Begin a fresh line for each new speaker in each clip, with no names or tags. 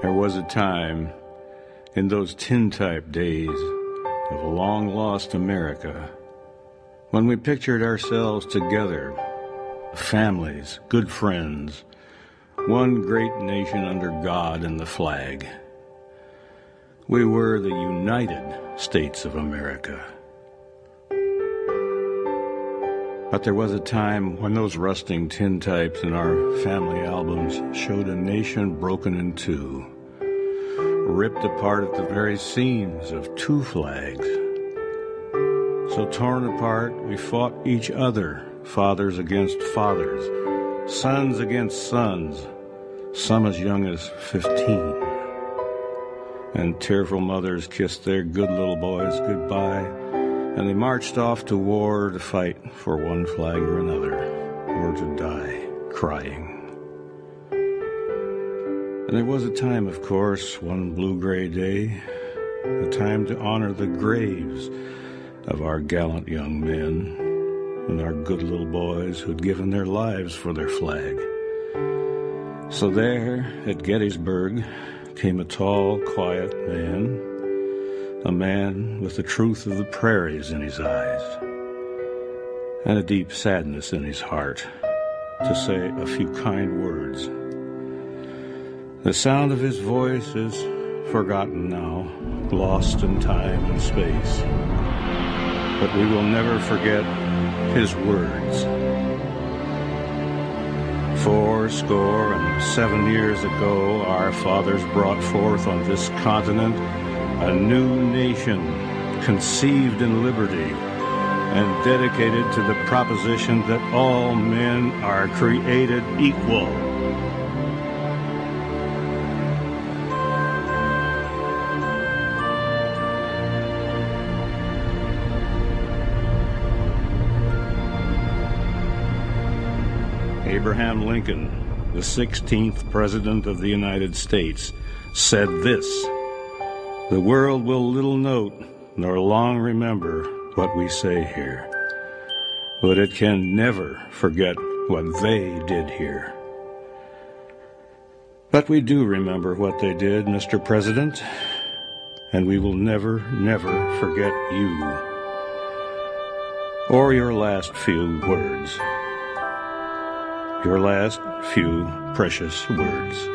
There was a time in those tintype days of a long-lost America when we pictured ourselves together, families, good friends, one great nation under God and the flag. We were the United States of America. But there was a time when those rusting tintypes in our family albums showed a nation broken in two, ripped apart at the very seams of two flags. So torn apart, we fought each other, fathers against fathers, sons against sons, some as young as 15. And tearful mothers kissed their good little boys goodbye, and they marched off to war to fight for one flag or another, or to die crying. And there was a time, of course, one blue-gray day, a time to honor the graves of our gallant young men and our good little boys who'd given their lives for their flag. So there, at Gettysburg, came a tall, quiet man, a man with the truth of the prairies in his eyes and a deep sadness in his heart, to say a few kind words. The sound of his voice is forgotten now, lost in time and space, but we will never forget his words. 77 years ago, our fathers brought forth on this continent a new nation conceived in liberty and dedicated to the proposition that all men are created equal. Abraham Lincoln, the 16th President of the United States, said this: "The world will little note nor long remember what we say here, but it can never forget what they did here." But we do remember what they did, Mr. President, and we will never, never forget you or your last few words. Your last few precious words.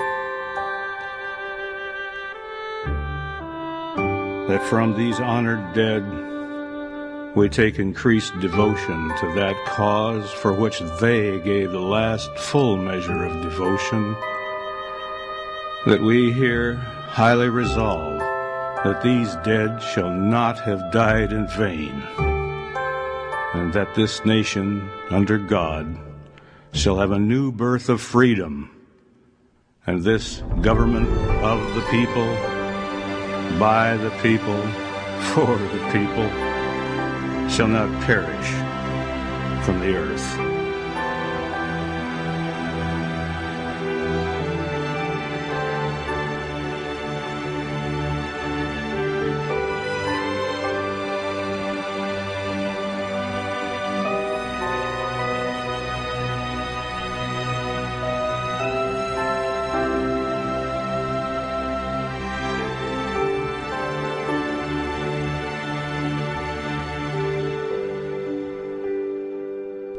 That from these honored dead we take increased devotion to that cause for which they gave the last full measure of devotion. That we here highly resolve that these dead shall not have died in vain, and that this nation under God shall have a new birth of freedom, and this government of the people, by the people, for the people, shall not perish from the earth.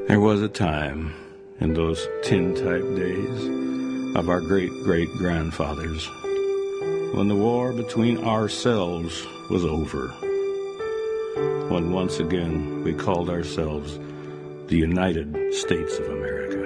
There was a time in those tin-type days of our great-great-grandfathers when the war between ourselves was over, when once again we called ourselves the United States of America.